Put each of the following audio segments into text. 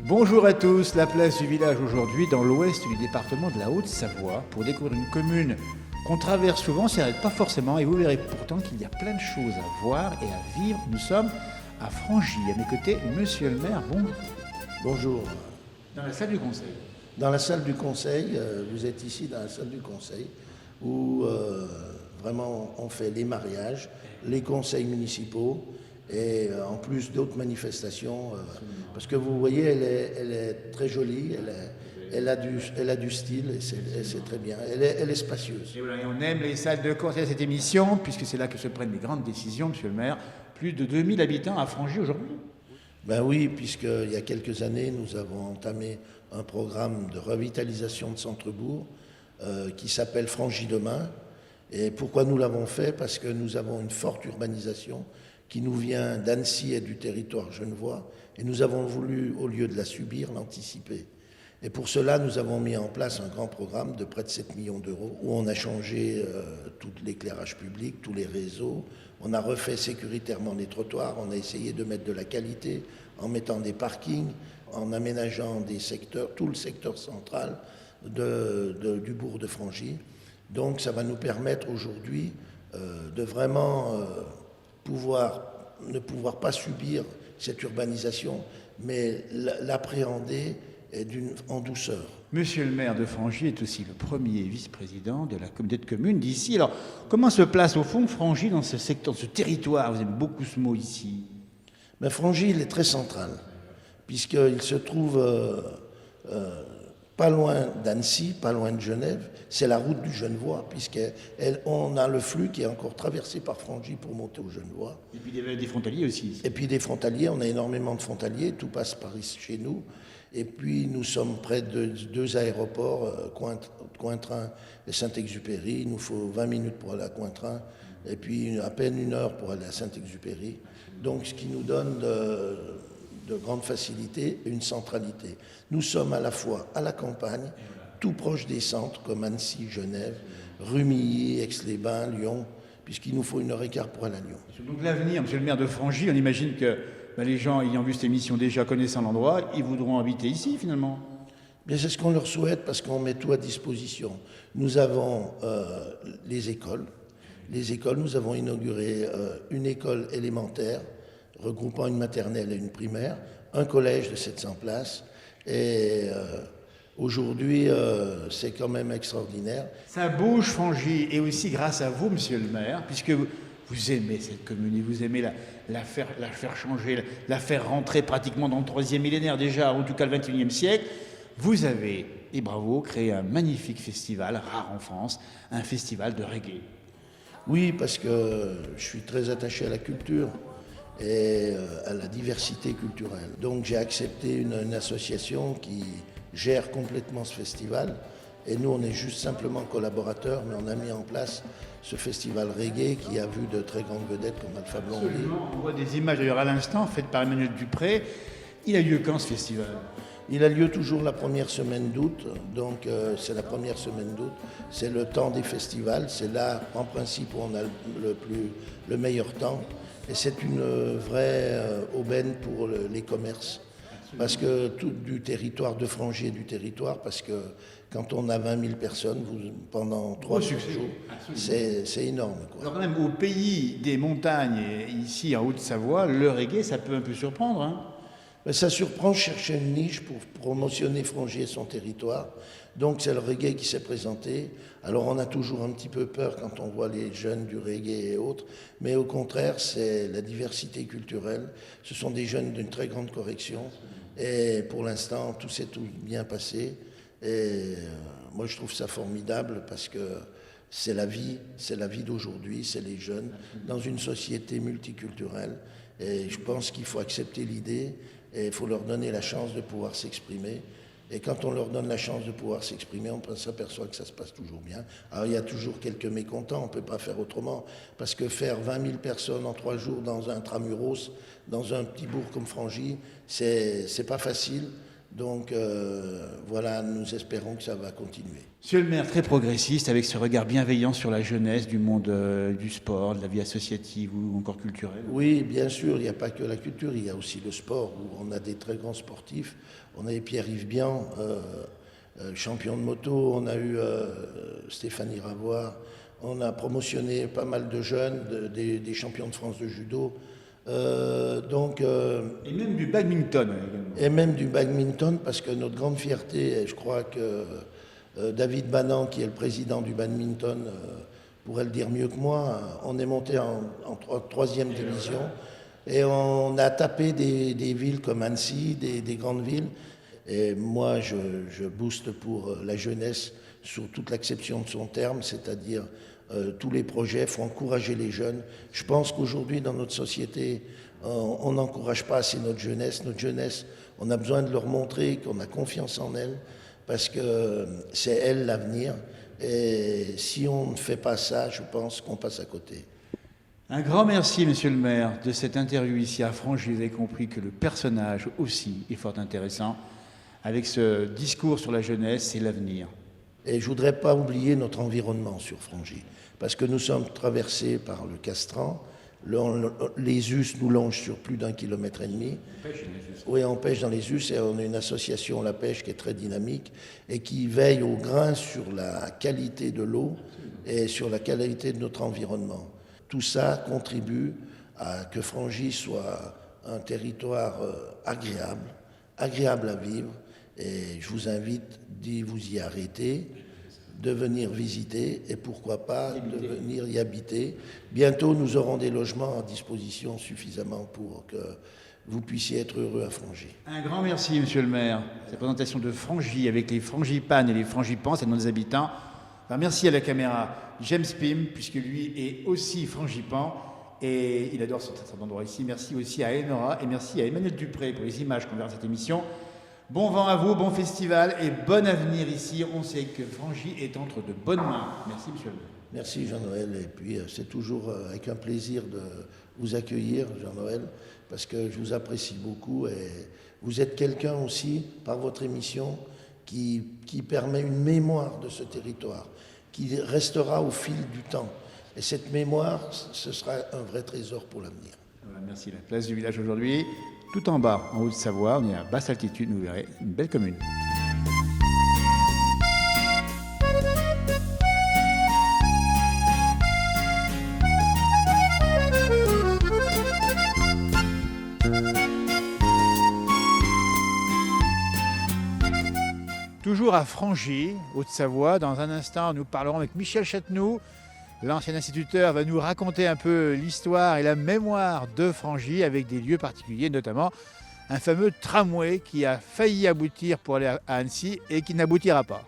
Bonjour à tous, la place du village aujourd'hui dans l'ouest du département de la Haute-Savoie pour découvrir une commune qu'on traverse souvent, ça n'arrête pas forcément et vous verrez pourtant qu'il y a plein de choses à voir et à vivre. Nous sommes à Frangy, à mes côtés, monsieur le maire, bonjour. Bonjour. Dans la salle du conseil. Dans la salle du conseil, vous êtes ici dans la salle du conseil où vraiment on fait les mariages, les conseils municipaux et en plus d'autres manifestations parce que vous voyez elle est très jolie, elle a du style et c'est très bien, elle est spacieuse. Et voilà, et on aime les salles de conseil de cette émission puisque c'est là que se prennent les grandes décisions, monsieur le maire. Plus de 2000 habitants à Frangy aujourd'hui. Ben oui, puisqu'il y a quelques années, nous avons entamé un programme de revitalisation de centre-bourg qui s'appelle Frangy Demain. Et pourquoi nous l'avons fait? Parce que nous avons une forte urbanisation qui nous vient d'Annecy et du territoire genevois. Et nous avons voulu, au lieu de la subir, l'anticiper. Et pour cela, nous avons mis en place un grand programme de près de 7 millions d'euros où on a changé tout l'éclairage public, tous les réseaux. On a refait sécuritairement les trottoirs, on a essayé de mettre de la qualité en mettant des parkings, en aménageant des secteurs, tout le secteur central du bourg de Frangy. Donc ça va nous permettre aujourd'hui de vraiment ne pouvoir pas subir cette urbanisation, mais l'appréhender en douceur. Monsieur le maire de Frangy est aussi le premier vice-président de la communauté de communes d'ici. Alors, comment se place au fond Frangy dans ce secteur, ce territoire? Vous aimez beaucoup ce mot ici. Mais Frangy, il est très central, puisqu'il se trouve pas loin d'Annecy, pas loin de Genève. C'est la route du Genevois, puisqu'on a le flux qui est encore traversé par Frangy pour monter au Genevois. Et puis des frontaliers aussi. Et puis des frontaliers, on a énormément de frontaliers, tout passe par ici chez nous. Et puis nous sommes près de 2 aéroports, Cointrin et Saint-Exupéry. Il nous faut 20 minutes pour aller à Cointrin et puis à peine 1 heure pour aller à Saint-Exupéry. Donc ce qui nous donne de grandes facilités et une centralité. Nous sommes à la fois à la campagne, tout proche des centres comme Annecy, Genève, Rumilly, Aix-les-Bains, Lyon, puisqu'il nous faut 1h15 pour aller à Lyon. Donc l'avenir, monsieur le maire de Frangy, on imagine que les gens ayant vu cette émission déjà, connaissant l'endroit, ils voudront habiter ici finalement. Bien, c'est ce qu'on leur souhaite parce qu'on met tout à disposition. Nous avons les écoles. Nous avons inauguré une école élémentaire regroupant une maternelle et une primaire, un collège de 700 places et aujourd'hui c'est quand même extraordinaire. Ça bouge Frangy et aussi grâce à vous, monsieur le maire, puisque vous aimez cette commune et vous aimez la faire changer, la faire rentrer pratiquement dans le 3e millénaire déjà, en tout cas le 21e siècle. Vous avez, et bravo, créé un magnifique festival, rare en France, un festival de reggae. Oui, parce que je suis très attaché à la culture et à la diversité culturelle. Donc j'ai accepté une association qui gère complètement ce festival. Et nous, on est juste simplement collaborateurs, mais on a mis en place ce festival reggae qui a vu de très grandes vedettes comme Alpha Blondy. Absolument, on voit des images d'ailleurs à l'instant faites par Emmanuel Dupré. Il a lieu quand ce festival? Il a lieu toujours la première semaine d'août, donc c'est la première semaine d'août. C'est le temps des festivals, c'est là en principe où on a le meilleur temps. Et c'est une vraie aubaine pour les commerces. Parce que tout du territoire de Frangy et du territoire, parce que quand on a 20 000 personnes pendant 3 jours, c'est énorme, quoi. Alors quand même, au pays des montagnes, et ici en Haute-Savoie, le reggae, ça peut un peu surprendre, hein? Mais ça surprend, chercher une niche pour promotionner Frangy et son territoire. Donc c'est le reggae qui s'est présenté. Alors on a toujours un petit peu peur quand on voit les jeunes du reggae et autres, mais au contraire, c'est la diversité culturelle. Ce sont des jeunes d'une très grande correction. Et pour l'instant, tout s'est tout bien passé. Et moi, je trouve ça formidable parce que c'est la vie d'aujourd'hui, c'est les jeunes dans une société multiculturelle. Et je pense qu'il faut accepter l'idée et il faut leur donner la chance de pouvoir s'exprimer. Et quand on leur donne la chance de pouvoir s'exprimer, on s'aperçoit que ça se passe toujours bien. Alors il y a toujours quelques mécontents, on ne peut pas faire autrement, parce que faire 20 000 personnes en 3 jours dans un tramuros, dans un petit bourg comme Frangy, c'est pas facile. Donc voilà, nous espérons que ça va continuer. Monsieur le maire, très progressiste, avec ce regard bienveillant sur la jeunesse du monde du sport, de la vie associative ou encore culturelle. Oui, bien sûr, il n'y a pas que la culture, il y a aussi le sport, où on a des très grands sportifs. On a eu Pierre-Yves Bian, champion de moto, on a eu Stéphanie Ravoire, on a promotionné pas mal de jeunes, des champions de France de judo. Et même du badminton également. Et même du badminton, parce que notre grande fierté, et je crois que David Banan, qui est le président du badminton, pourrait le dire mieux que moi, on est monté en 3e division et on a tapé des villes comme Annecy, des grandes villes. Et moi, je booste pour la jeunesse sur toute l'acception de son terme, c'est-à-dire tous les projets, il faut encourager les jeunes. Je pense qu'aujourd'hui, dans notre société, on n'encourage pas assez notre jeunesse. Notre jeunesse, on a besoin de leur montrer qu'on a confiance en elle, parce que c'est elle l'avenir. Et si on ne fait pas ça, je pense qu'on passe à côté. Un grand merci, monsieur le maire, de cette interview ici à Frangy. Vous avez compris que le personnage aussi est fort intéressant, avec ce discours sur la jeunesse et l'avenir. Et je ne voudrais pas oublier notre environnement sur Frangy, parce que nous sommes traversés par le Castran. Les us nous longent sur plus d'1,5 km. Oui, on pêche dans les us et on a une association, la pêche, qui est très dynamique et qui veille au grain sur la qualité de l'eau et sur la qualité de notre environnement. Tout ça contribue à que Frangy soit un territoire agréable à vivre. Et je vous invite, d'y vous y arrêter, de venir visiter et pourquoi pas de venir y habiter. Bientôt, nous aurons des logements à disposition suffisamment pour que vous puissiez être heureux à Frangy. Un grand merci, monsieur le maire. Cette présentation de Frangy avec les frangipanes et les frangipans, c'est nos habitants. Enfin, merci à la caméra James Pym, puisque lui est aussi frangipan et il adore cet endroit ici. Merci aussi à Enora et merci à Emmanuel Dupré pour les images qu'on verra dans cette émission. Bon vent à vous, bon festival et bon avenir ici. On sait que Frangy est entre de bonnes mains. Merci, monsieur le maire. Merci, Jean-Noël. Et puis, c'est toujours avec un plaisir de vous accueillir, Jean-Noël, parce que je vous apprécie beaucoup. Et vous êtes quelqu'un aussi, par votre émission, qui permet une mémoire de ce territoire, qui restera au fil du temps. Et cette mémoire, ce sera un vrai trésor pour l'avenir. Voilà, merci. La place du village aujourd'hui, tout en bas, en Haute-Savoie, on est à basse altitude, vous verrez, une belle commune. Toujours à Frangy, Haute-Savoie. Dans un instant, nous parlerons avec Michel Chatenoux. L'ancien instituteur va nous raconter un peu l'histoire et la mémoire de Frangy avec des lieux particuliers, notamment un fameux tramway qui a failli aboutir pour aller à Annecy et qui n'aboutira pas.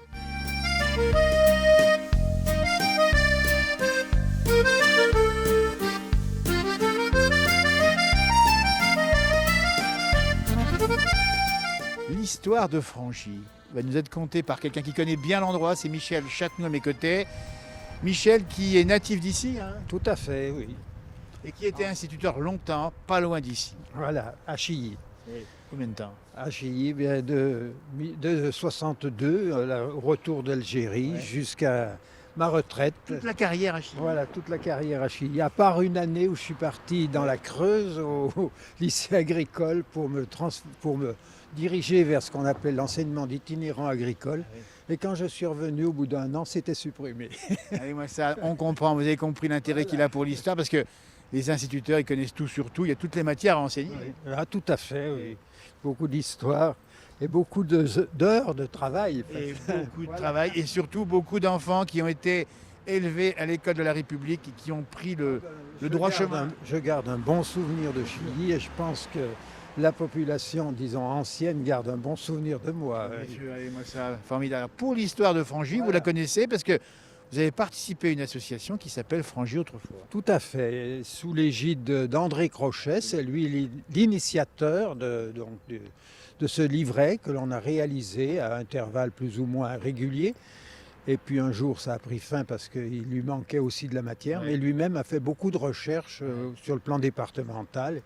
L'histoire de Frangy va nous être contée par quelqu'un qui connaît bien l'endroit, c'est Michel Chatenoux à mes côtés. Michel qui est natif d'ici, hein, Tout à fait, oui. et qui était instituteur longtemps, pas loin d'ici. Voilà, à Chilly. Combien de temps? À Chilly, bien de 62, au retour d'Algérie, jusqu'à ma retraite. Toute la carrière à Chilly. Voilà, toute la carrière à Chilly. À part une année où je suis parti dans la Creuse, au lycée agricole, pour me diriger vers ce qu'on appelle l'enseignement d'itinérant agricole. Et quand je suis revenu, au bout d'1 an, c'était supprimé. Allez, moi ça, on comprend, vous avez compris l'intérêt qu'il a pour l'histoire, parce que les instituteurs, ils connaissent tout sur tout, il y a toutes les matières à enseigner. Ah, tout à fait, oui. Beaucoup d'histoire et beaucoup d'heures de travail. Et beaucoup de travail, et surtout beaucoup d'enfants qui ont été élevés à l'école de la République et qui ont pris le droit chemin. Je garde un bon souvenir de Chilly et je pense que la population, disons, ancienne garde un bon souvenir de moi. Allez, moi ça, formidable. Pour l'histoire de Frangy, vous la connaissez parce que vous avez participé à une association qui s'appelle Frangy autrefois. Tout à fait, sous l'égide d'André Crochet, c'est lui l'initiateur de ce livret que l'on a réalisé à intervalles plus ou moins réguliers. Et puis un jour, ça a pris fin parce qu'il lui manquait aussi de la matière, mais lui-même a fait beaucoup de recherches sur le plan départemental.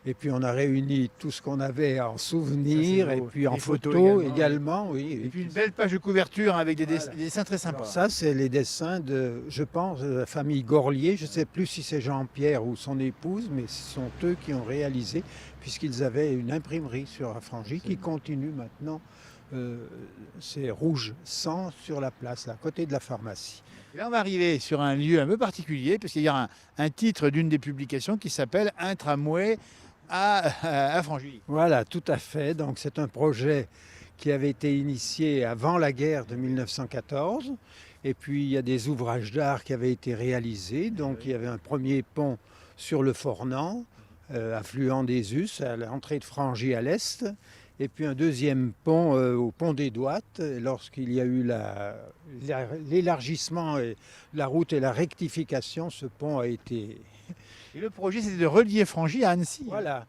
Et puis on a réuni tout ce qu'on avait en souvenirs et puis en photos également. Oui. Et puis une belle page de couverture avec des dessins très sympas. Alors ça, c'est les dessins de, je pense, de la famille Gorlier. Je ne sais plus si c'est Jean-Pierre ou son épouse, mais ce sont eux qui ont réalisé, puisqu'ils avaient une imprimerie sur la Frangy qui continue maintenant. C'est rouge 100 sur la place, là, à côté de la pharmacie. Et là, on va arriver sur un lieu un peu particulier, parce qu'il y a un titre d'une des publications qui s'appelle Un tramway à Frangy. Voilà, tout à fait. Donc c'est un projet qui avait été initié avant la guerre de 1914. Et puis il y a des ouvrages d'art qui avaient été réalisés. Donc il y avait un premier pont sur le Fornant, affluent des Us, à l'entrée de Frangy à l'est. Et puis un deuxième pont au pont des Douates, lorsqu'il y a eu l'élargissement, la route et la rectification, ce pont a été... Et le projet, c'était de relier Frangy à Annecy. Voilà,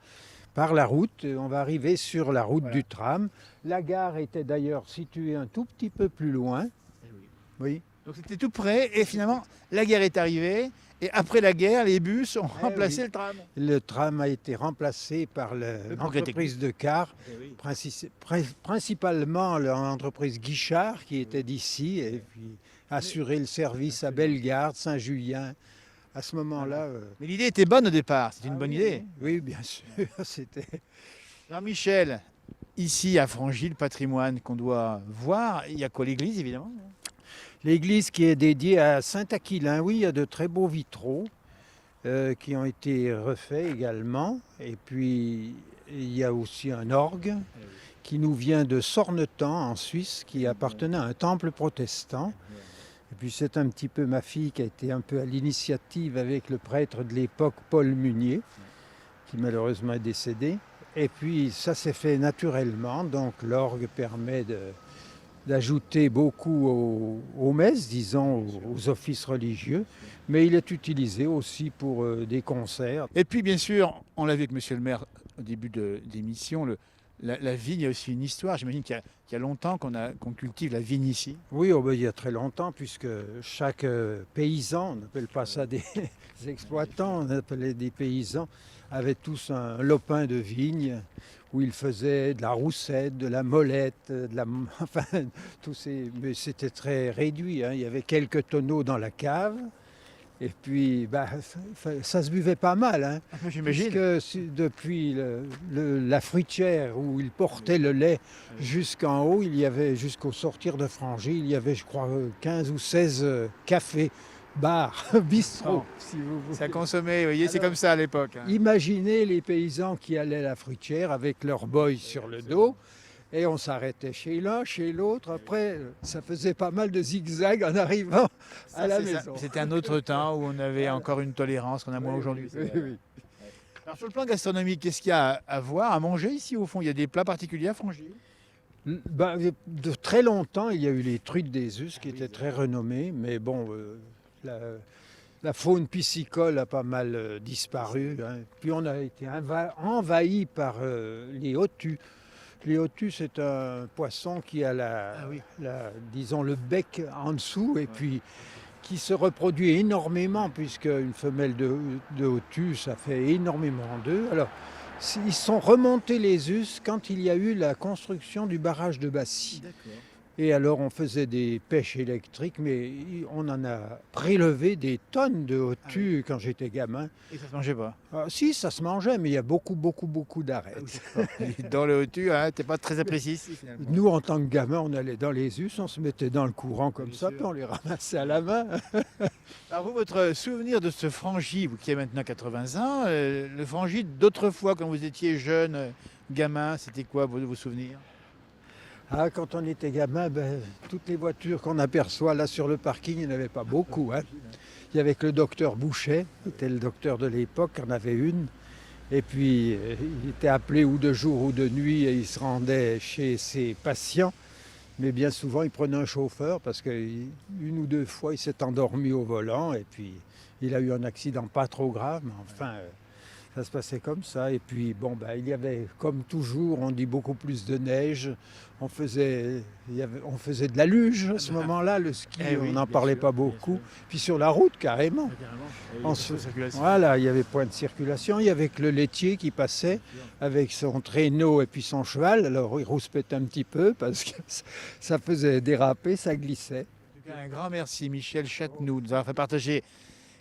par la route, on va arriver sur la route du tram. La gare était d'ailleurs située un tout petit peu plus loin. Oui. Donc c'était tout près, et finalement, la guerre est arrivée. Et après la guerre, les bus ont remplacé le tram. Le tram a été remplacé par l'entreprise de cars, principalement l'entreprise Guichard qui était d'ici, et puis assurer le service à Bellegarde, Saint-Julien. À ce moment-là. Mais l'idée était bonne au départ, c'était une bonne idée. Oui, bien sûr, c'était. Jean-Michel, ici à Frangy, le patrimoine qu'on doit voir, il y a quoi, l'église évidemment? L'église qui est dédiée à Saint-Aquilin, oui, il y a de très beaux vitraux qui ont été refaits également. Et puis, il y a aussi un orgue qui nous vient de Sornetan, en Suisse, qui appartenait à un temple protestant. Et puis, c'est un petit peu ma fille qui a été un peu à l'initiative avec le prêtre de l'époque, Paul Munier, qui malheureusement est décédé. Et puis, ça s'est fait naturellement. Donc, l'orgue permet d'ajouter beaucoup aux messes, disons, aux offices religieux, mais il est utilisé aussi pour des concerts. Et puis bien sûr, on l'a vu avec monsieur le maire au début d'émission, la vigne a aussi une histoire. J'imagine qu'il y a longtemps qu'on cultive la vigne ici. Oui, il y a très longtemps, puisque chaque paysan, on n'appelle pas ça des exploitants, on appelait des paysans, avait tous un lopin de vigne où ils faisaient de la roussette, de la molette, enfin, mais c'était très réduit. Hein. Il y avait quelques tonneaux dans la cave. Et puis, ça se buvait pas mal. Hein, j'imagine. Puisque depuis la fruitière où ils portaient le lait jusqu'en haut, il y avait, jusqu'au sortir de Frangy, il y avait, je crois, 15 ou 16 cafés, bars, bistrots, si vous voulez. Ça consommait, vous voyez, c'est comme ça à l'époque. Hein. Imaginez les paysans qui allaient à la fruitière avec leur boy sur le dos. Et on s'arrêtait chez l'un, chez l'autre. Après, ça faisait pas mal de zigzags en arrivant à la maison. C'était un autre temps où on avait encore une tolérance qu'on a moins aujourd'hui. Oui. Alors sur le plan gastronomique, qu'est-ce qu'il y a à voir, à manger ici au fond? Il y a des plats particuliers à Frangy? De très longtemps, il y a eu les truites des Us qui étaient très renommées. Mais bon, la faune piscicole a pas mal disparu. Hein. Puis on a été envahi par les hotus. Les hotus, c'est un poisson qui a disons, le bec en dessous et puis qui se reproduit énormément, puisque une femelle de hotus, ça fait énormément d'œufs. Alors, ils sont remontés les us quand il y a eu la construction du barrage de Bassy. D'accord. Et alors on faisait des pêches électriques, mais on en a prélevé des tonnes de hotus quand j'étais gamin. Et ça se mangeait pas? Si, ça se mangeait, mais il y a beaucoup d'arêtes. Dans le hotu, hein, t'es pas très apprécié ici finalement. Nous, en tant que gamins, on allait dans les us, on se mettait dans le courant comme ça, puis on les ramassait à la main. Alors vous, votre souvenir de ce Frangy, vous qui avez maintenant 80 ans, le Frangy d'autrefois quand vous étiez jeune, gamin, c'était quoi vos souvenirs? Quand on était gamin, toutes les voitures qu'on aperçoit là sur le parking, il n'y en avait pas beaucoup. Hein. Il y avait que le docteur Boucher, qui était le docteur de l'époque, qui en avait une. Et puis, il était appelé ou de jour ou de nuit et il se rendait chez ses patients. Mais bien souvent, il prenait un chauffeur parce qu'une ou deux fois, il s'est endormi au volant et puis il a eu un accident pas trop grave, mais enfin, ça se passait comme ça. Et puis, bon, il y avait, comme toujours, on dit beaucoup plus de neige. On faisait de la luge à ce moment-là. Le ski, Eh oui, on n'en bien parlait sûr, pas bien beaucoup. sûr. Puis sur la route, carrément. En Voilà, il y avait point de circulation. Il y avait que le laitier qui passait avec son traîneau et puis son cheval. Alors, il rouspétait un petit peu parce que ça faisait déraper, ça glissait. Un grand merci, Michel Chatenou, de nous avoir fait partager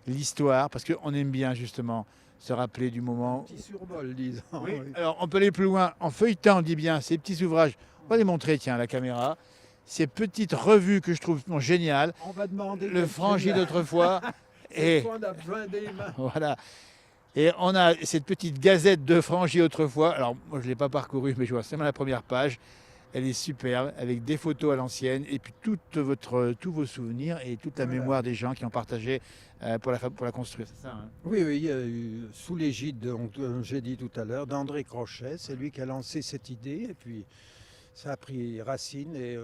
l'histoire, parce qu'on aime bien justement se rappeler du moment. Petit survol, disons. Oui. Alors, on peut aller plus loin. En feuilletant, on dit bien, ces petits ouvrages. On va les montrer, tiens, à la caméra. Ces petites revues que je trouve géniales. On va demander Le Frangy d'autrefois. Et on a besoin des mains. voilà. Et on a cette petite gazette de Frangy autrefois. Alors, moi, je ne l'ai pas parcourue, mais je vois seulement la première page. Elle est superbe, avec des photos à l'ancienne, et puis tous vos souvenirs et toute la mémoire des gens qui ont partagé pour la construire. C'est ça, hein? Oui, il y a eu, sous l'égide, j'ai dit tout à l'heure, d'André Crochet. C'est lui qui a lancé cette idée. Et puis, ça a pris racine et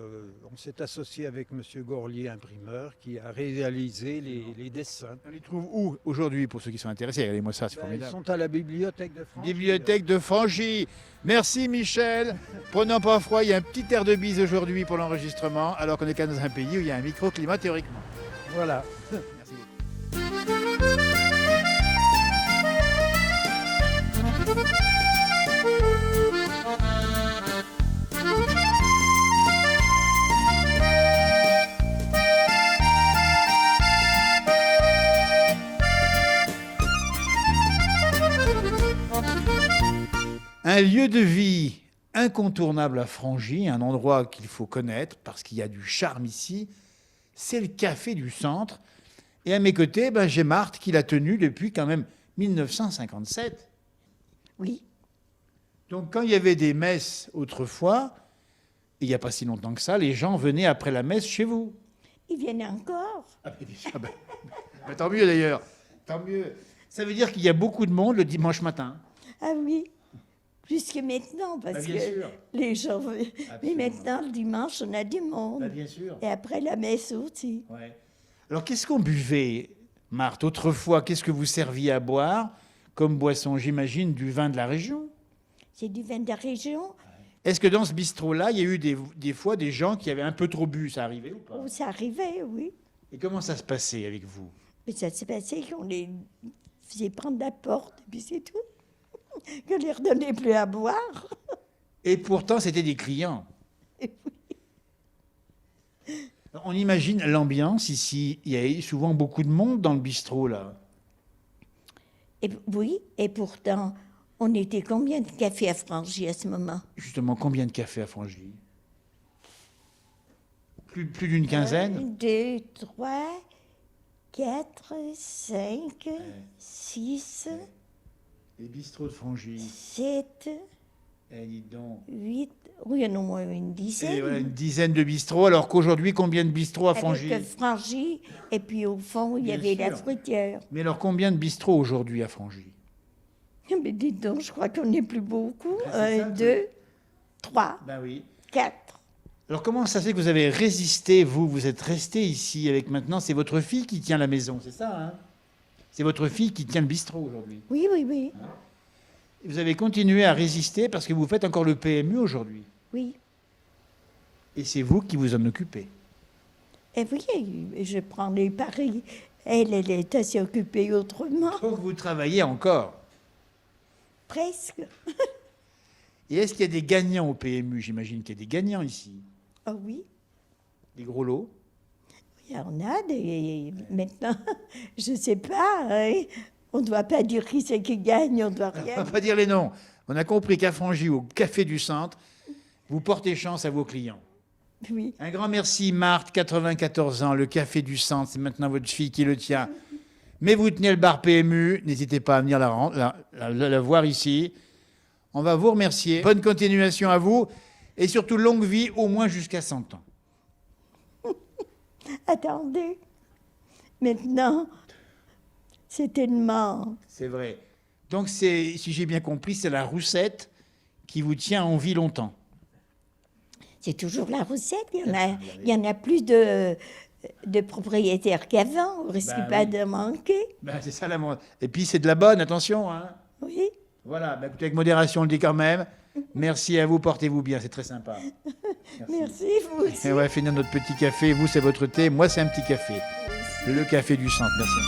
on s'est associé avec M. Gorlier, imprimeur, qui a réalisé les dessins. On les trouve où aujourd'hui, pour ceux qui sont intéressés? Regardez-moi ça, c'est Ils formidable. sont à la bibliothèque de France. Bibliothèque de Frangy. Merci Michel. Prenons pas froid, il y a un petit air de bise aujourd'hui pour l'enregistrement, alors qu'on est quand même dans un pays où il y a un microclimat théoriquement. Voilà. Merci beaucoup. Un lieu de vie incontournable à Frangy, un endroit qu'il faut connaître parce qu'il y a du charme ici, c'est le Café du Centre. Et à mes côtés, j'ai Marthe qui l'a tenu depuis quand même 1957. Oui, Donc quand il y avait des messes autrefois, et il n'y a pas si longtemps que ça, les gens venaient après la messe chez vous. ils viennent encore. Ah, mais bien sûr, tant mieux d'ailleurs, tant mieux. Ça veut dire qu'il y a beaucoup de monde le dimanche matin. Ah oui, jusque maintenant, parce bien que sûr. les gens... Mais Absolument. maintenant, le dimanche, on a du monde. Bien sûr. Et après la messe aussi. Ouais. Alors, qu'est-ce qu'on buvait, Marthe, autrefois? Qu'est-ce que vous serviez à boire comme boisson? J'imagine du vin de la région. C'est du vin de la région. Est-ce que dans ce bistrot-là, il y a eu des fois des gens qui avaient un peu trop bu? Ça arrivait ou pas? Où ça arrivait, oui. Et comment ça se passait avec vous? Mais ça s'est passé qu'on les faisait prendre la porte, et puis c'est tout. Qu'on les redonnait plus à boire. Et pourtant, c'était des clients. Et On imagine l'ambiance ici. Il y a souvent beaucoup de monde dans le bistrot, là. Et, oui, et pourtant, on était combien de cafés à Frangy à ce moment? Justement, combien de cafés à Frangy? Plus d'une quinzaine? 1, 2, 3, 4, 5, 6, Les bistrots de Frangy. 7, Eh, dites donc. 8, oui, il y en a au moins une Et dizaine. voilà, une dizaine de bistrots, alors qu'aujourd'hui, combien de bistrots à Frangy? Avec Frangy, et puis au fond, il y Bien avait la sûr. fruitière. Mais alors, combien de bistrots aujourd'hui à Frangy? Mais dites donc, je crois qu'on n'est plus beaucoup. c'est 1, ça, 2, 3, Ben oui. 4. Alors, comment ça se fait que vous avez résisté, vous êtes resté ici avec maintenant, c'est votre fille qui tient la maison, c'est ça, hein? C'est votre fille qui tient le bistrot aujourd'hui. Oui, oui, oui. Et vous avez continué à résister parce que vous faites encore le PMU aujourd'hui. Oui. Et c'est vous qui vous en occupez. Et oui, je prends les paris. Elle est assez occupée autrement. Donc, vous travaillez encore. Presque. Et est-ce qu'il y a des gagnants au PMU? J'imagine qu'il y a des gagnants ici. Ah oui, Des gros lots. il y en a des... Maintenant, je ne sais pas. Hein. On ne doit pas dire qui c'est qui gagne, on ne doit On rien. va pas dire les noms. On a compris qu'à Frangy, au Café du Centre, vous portez chance à vos clients. Oui. Un grand merci, Marthe, 94 ans, le Café du Centre, c'est maintenant votre fille qui le tient. Mais vous tenez le bar PMU, n'hésitez pas à venir la voir ici. On va vous remercier. Bonne continuation à vous et surtout longue vie, au moins jusqu'à 100 ans. Attendez. Maintenant, c'est tellement... C'est vrai. Donc, si j'ai bien compris, c'est la roussette qui vous tient en vie longtemps. C'est toujours la Roussette. Il y en a plus de propriétaires qu'avant. On ne risque Ben pas oui. de manquer. Ben, c'est ça la mode. Et puis c'est de la bonne, attention. Hein. Oui. Voilà, ben, écoutez, avec modération, on le dit quand même. Merci à vous, portez-vous bien, c'est très sympa. Merci, vous aussi. Et on va finir notre petit café. Vous, c'est votre thé. Moi, c'est un petit café. Le café du centre. Merci.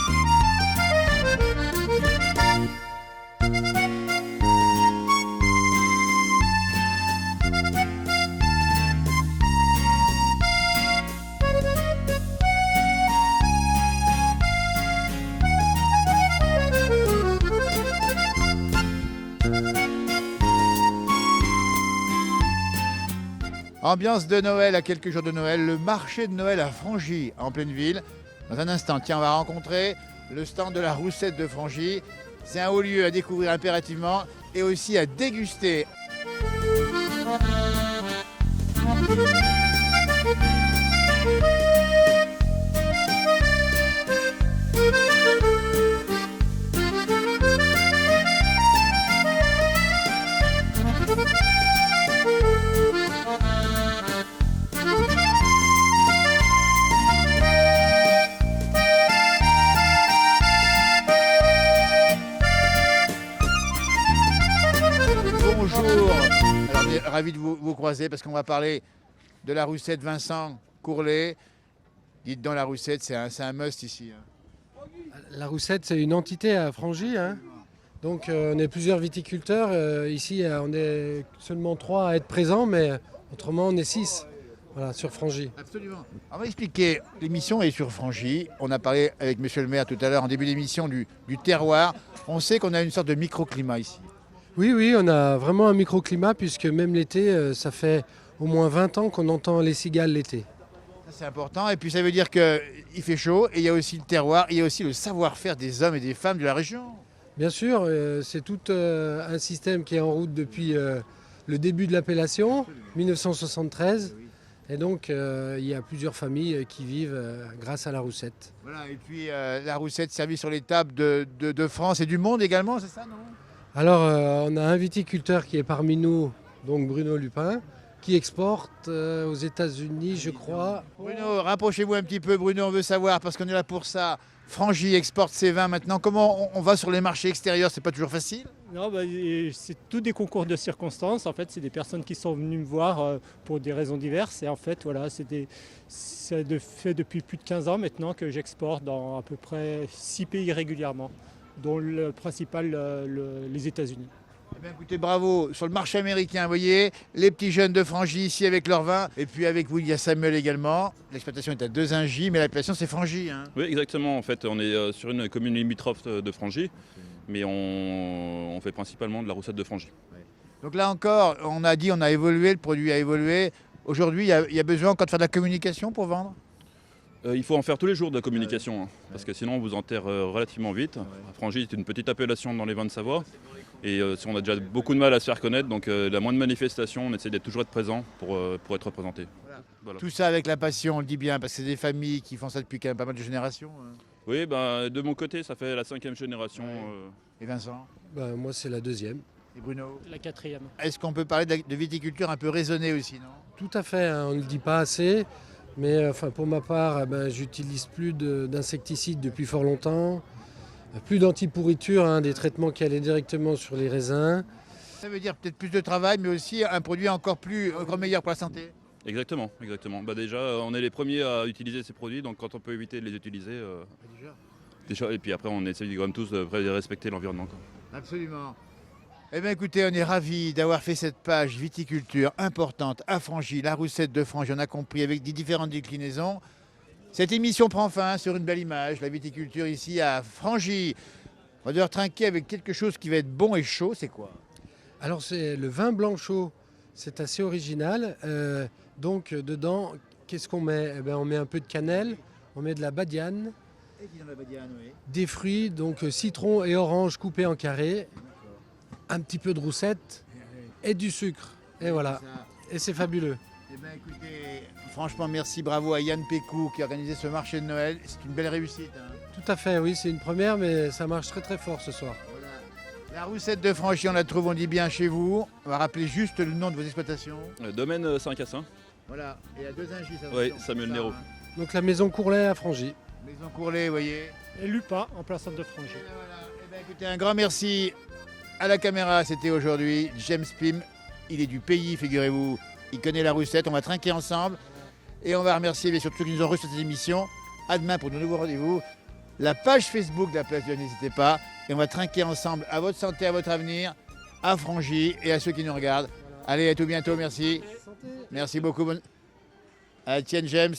Ambiance de Noël à quelques jours de Noël, le marché de Noël à Frangy, en pleine ville. Dans un instant, tiens, on va rencontrer le stand de la Roussette de Frangy. C'est un haut lieu à découvrir impérativement et aussi à déguster. Bonjour. Alors, on est ravis de vous croiser parce qu'on va parler de la Roussette Vincent Courlet. Dites donc, la Roussette, c'est un must ici. Hein. La Roussette, c'est une entité à Frangy. Hein. Donc, on est plusieurs viticulteurs. Ici, on est seulement 3 à être présents, mais autrement, on est 6 voilà, sur Frangy. Absolument. On va expliquer. L'émission est sur Frangy. On a parlé avec monsieur le maire tout à l'heure en début d'émission du terroir. On sait qu'on a une sorte de microclimat ici. Oui, on a vraiment un microclimat, puisque même l'été, ça fait au moins 20 ans qu'on entend les cigales l'été. Ça, c'est important. Et puis, ça veut dire qu'il fait chaud et il y a aussi le terroir, il y a aussi le savoir-faire des hommes et des femmes de la région. Bien sûr, c'est tout un système qui est en route depuis le début de l'appellation, 1973. Et donc, il y a plusieurs familles qui vivent grâce à la Roussette. Voilà, et puis la Roussette servie sur les tables de France et du monde également, c'est ça, non? Alors, on a un viticulteur qui est parmi nous, donc Bruno Lupin, qui exporte aux États-Unis, je crois. Bruno, rapprochez-vous un petit peu, Bruno, on veut savoir, parce qu'on est là pour ça. Frangy exporte ses vins maintenant. Comment on va sur les marchés extérieurs? C'est pas toujours facile? Non, c'est tout des concours de circonstances. En fait, c'est des personnes qui sont venues me voir pour des raisons diverses. Et en fait, voilà, fait depuis plus de 15 ans maintenant que j'exporte dans à peu près 6 pays régulièrement, dont le principal, les États-Unis. Eh bien, écoutez, bravo. Sur le marché américain, vous voyez, les petits jeunes de Frangy ici avec leur vin. Et puis avec vous, il y a Samuel également. L'exploitation est à 2-1J, mais l'appellation, c'est Frangy. Hein. Oui, exactement. En fait, on est sur une commune limitrophe de Frangy, mais on fait principalement de la Roussette de Frangy. Donc là encore, on a dit, on a évolué, le produit a évolué. Aujourd'hui, il y a besoin encore de faire de la communication pour vendre? Il faut en faire tous les jours de la communication, hein, parce que sinon on vous enterre relativement vite. Frangy est une petite appellation dans les vins de Savoie. Et on a déjà beaucoup de mal à se faire connaître, donc la moindre manifestation, on essaie d'être toujours présent pour être représenté. Voilà. Tout ça avec la passion, on le dit bien, parce que c'est des familles qui font ça depuis quand même pas mal de générations. Hein. Oui, de mon côté, ça fait la 5e génération. Et Vincent? Moi, c'est la 2e. Et Bruno? La 4e. Est-ce qu'on peut parler de viticulture un peu raisonnée aussi, non? Tout à fait, hein, on ne le dit pas assez. Mais pour ma part, j'utilise plus d'insecticides depuis fort longtemps. Plus d'anti-pourriture, hein, des traitements qui allaient directement sur les raisins. Ça veut dire peut-être plus de travail, mais aussi un produit encore meilleur pour la santé. Exactement. Déjà, on est les premiers à utiliser ces produits, donc quand on peut éviter de les utiliser, déjà. Et puis après, on essaie quand même tous de respecter l'environnement. Absolument. Eh bien écoutez, on est ravis d'avoir fait cette page viticulture importante à Frangy, la Roussette de Frangy, on a compris, avec des différentes déclinaisons. Cette émission prend fin sur une belle image, la viticulture ici à Frangy. On va devoir trinquer avec quelque chose qui va être bon et chaud, c'est quoi? Alors c'est le vin blanc chaud, c'est assez original. Donc dedans, qu'est-ce qu'on met? On met un peu de cannelle, on met de la badiane, des fruits, donc citron et orange coupés en carrés, un petit peu de roussette et du sucre. Et voilà, et c'est fabuleux. Eh bien écoutez, franchement merci, bravo à Yann Pécou qui a organisé ce marché de Noël, c'est une belle réussite. Hein. Tout à fait, oui, c'est une première, mais ça marche très très fort ce soir. Voilà. La Roussette de Frangy, on la trouve, on dit bien chez vous. On va rappeler juste le nom de vos exploitations. Domaine 5 à 5. Voilà, et à 2 Ingis. Oui, Samuel Nero. Donc la maison Courlet à Frangy. Maison Courlet, vous voyez. Et Lupa, en plein centre de Frangy. Et voilà. Eh ben, écoutez, un grand merci à la caméra. C'était aujourd'hui James Pym. Il est du pays, figurez-vous. Il connaît la Roussette. On va trinquer ensemble. Et on va remercier bien sûr tous ceux qui nous ont reçus cette émission. À demain pour de nouveaux rendez-vous. La page Facebook de la Place Lyonne, n'hésitez pas. Et on va trinquer ensemble à votre santé, à votre avenir, à Frangy et à ceux qui nous regardent. Allez, à tout bientôt. Merci. Merci beaucoup. À Etienne James.